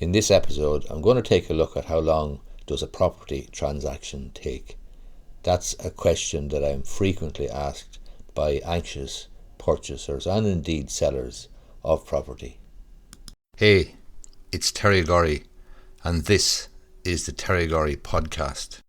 In this episode, I'm going to take a look at how long does a property transaction take. That's a question that I'm frequently asked by anxious purchasers and indeed sellers of property. Hey, it's Terry Gorry, and this is the Terry Gorry Podcast.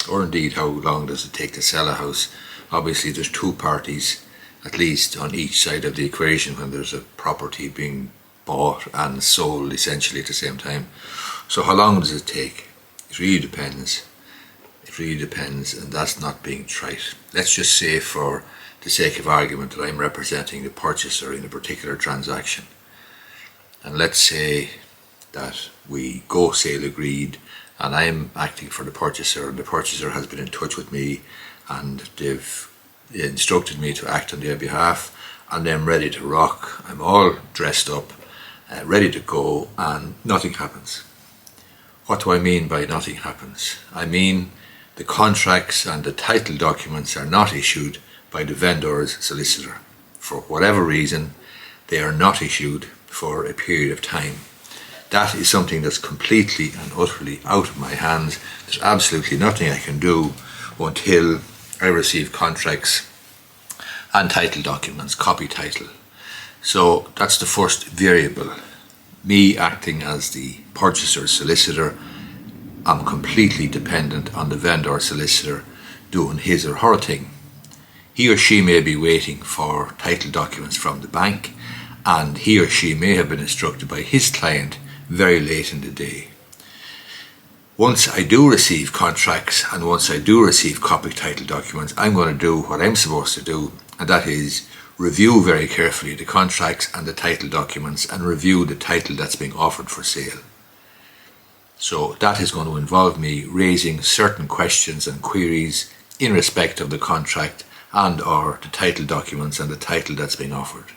Or indeed, how long does it take to sell a house? Obviously, there's two parties, at least on each side of the equation, when there's a property being bought and sold essentially at the same time. So how long does it take? It really depends. And that's not being trite. Let's just say, for the sake of argument, that I'm representing the purchaser in a particular transaction. And let's say that we go sale agreed, and I'm acting for the purchaser, and the purchaser has been in touch with me and they've instructed me to act on their behalf, and I'm ready to rock. I'm all dressed up, ready to go, and nothing happens. What do I mean by nothing happens? I mean the contracts and the title documents are not issued by the vendor's solicitor. For whatever reason, they are not issued for a period of time. That is something that's completely and utterly out of my hands. There's absolutely nothing I can do until I receive contracts and title documents, copy title. So that's the first variable. Me acting as the purchaser's solicitor, I'm completely dependent on the vendor solicitor doing his or her thing. He or she may be waiting for title documents from the bank, and he or she may have been instructed by his client very late in the day. Once I do receive contracts and once I do receive copy title documents, I'm going to do what I'm supposed to do, and that is review very carefully the contracts and the title documents and review the title that's being offered for sale. So that is going to involve me raising certain questions and queries in respect of the contract and or the title documents and the title that's being offered.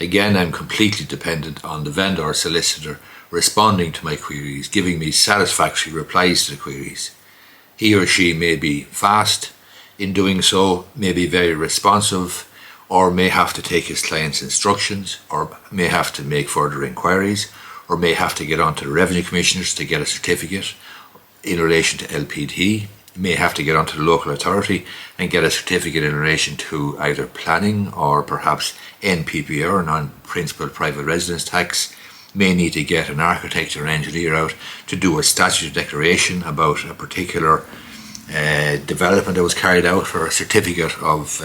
Again, I'm completely dependent on the vendor solicitor responding to my queries, giving me satisfactory replies to the queries. He or she may be fast in doing so, may be very responsive, or may have to take his client's instructions, or may have to make further inquiries, or may have to get onto the revenue commissioners to get a certificate in relation to LPD, may have to get onto the local authority and get a certificate in relation to either planning or perhaps NPPR, non-principal private residence tax, may need to get an architect or an engineer out to do a statutory declaration about a particular development that was carried out, or a certificate of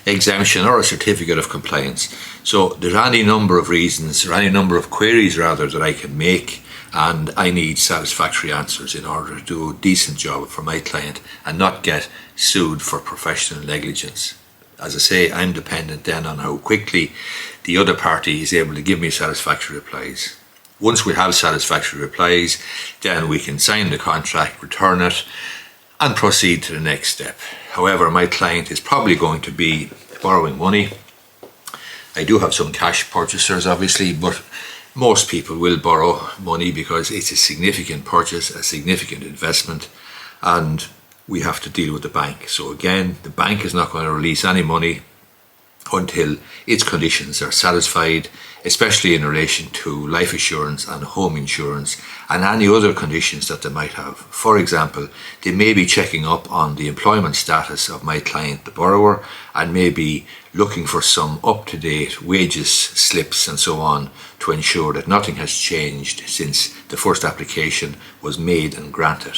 exemption or a certificate of compliance. So there's any number of reasons, or any number of queries rather, that I can make, and I need satisfactory answers in order to do a decent job for my client and not get sued for professional negligence. As I say, I'm dependent then on how quickly the other party is able to give me satisfactory replies. Once we have satisfactory replies, then we can sign the contract, return it, and proceed to the next step. However, my client is probably going to be borrowing money. I do have some cash purchasers, obviously, but most people will borrow money because it's a significant purchase, a significant investment, and we have to deal with the bank. So again, the bank is not going to release any money until its conditions are satisfied, especially in relation to life assurance and home insurance and any other conditions that they might have. For example, they may be checking up on the employment status of my client, the borrower, and may be looking for some up-to-date wages slips and so on to ensure that nothing has changed since the first application was made and granted.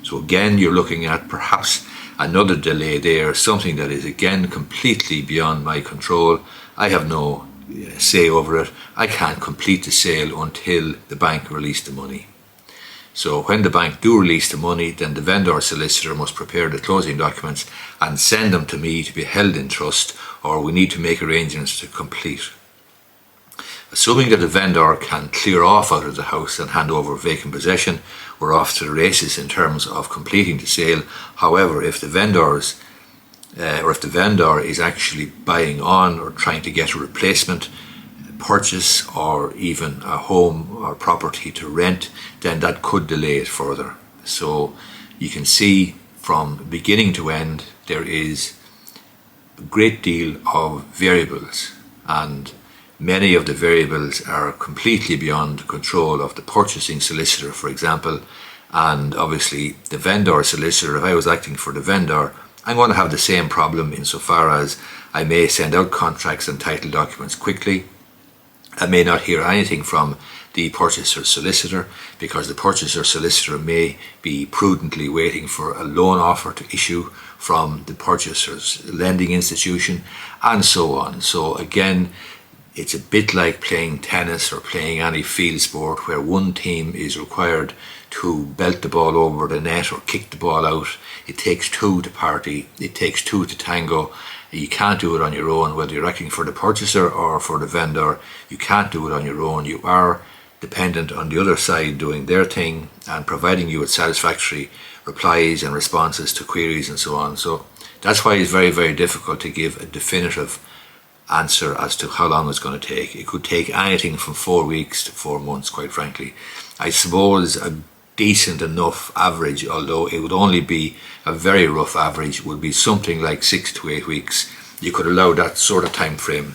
So again, you're looking at perhaps another delay there, something that is again completely beyond my control. I have no say over it. I can't complete the sale until the bank release the money. So when the bank do release the money, then the vendor solicitor must prepare the closing documents and send them to me to be held in trust, or we need to make arrangements to complete. Assuming that the vendor can clear off out of the house and hand over vacant possession, we're off to the races in terms of completing the sale. However, if the vendor is actually buying on or trying to get a replacement purchase or even a home or property to rent, then that could delay it further. So you can see from beginning to end there is a great deal of variables, and many of the variables are completely beyond control of the purchasing solicitor, for example, and obviously the vendor solicitor. If I was acting for the vendor, I'm going to have the same problem insofar as I may send out contracts and title documents quickly. I may not hear anything from the purchaser solicitor because the purchaser solicitor may be prudently waiting for a loan offer to issue from the purchaser's lending institution, and so on. So again, it's a bit like playing tennis or playing any field sport where one team is required to belt the ball over the net or kick the ball out. It takes two to party, it takes two to tango. You can't do it on your own, whether you're acting for the purchaser or for the vendor. You can't do it on your own. You are dependent on the other side doing their thing and providing you with satisfactory replies and responses to queries and so on. So that's why it's very, very difficult to give a definitive answer as to how long it's going to take. It could take anything from 4 weeks to 4 months, quite frankly. I suppose a decent enough average, although it would only be a very rough average, would be something like 6 to 8 weeks. You could allow that sort of time frame.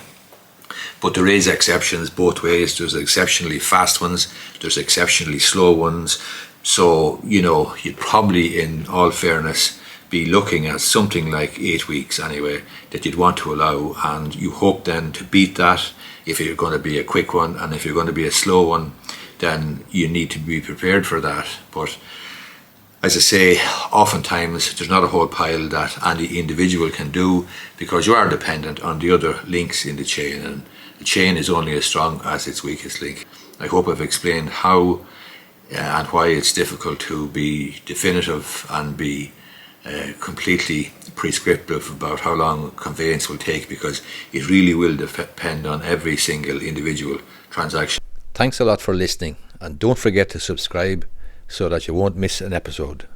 But there is exceptions both ways. There's exceptionally fast ones, there's exceptionally slow ones. So, you'd probably, in all fairness, be looking at something like 8 weeks anyway that you'd want to allow, and you hope then to beat that if you're going to be a quick one, and if you're going to be a slow one, then you need to be prepared for that. But as I say, oftentimes there's not a whole pile that any individual can do because you are dependent on the other links in the chain, and the chain is only as strong as its weakest link. I hope I've explained how and why it's difficult to be definitive and be completely prescriptive about how long conveyance will take, because it really will depend on every single individual transaction. Thanks a lot for listening, and don't forget to subscribe so that you won't miss an episode.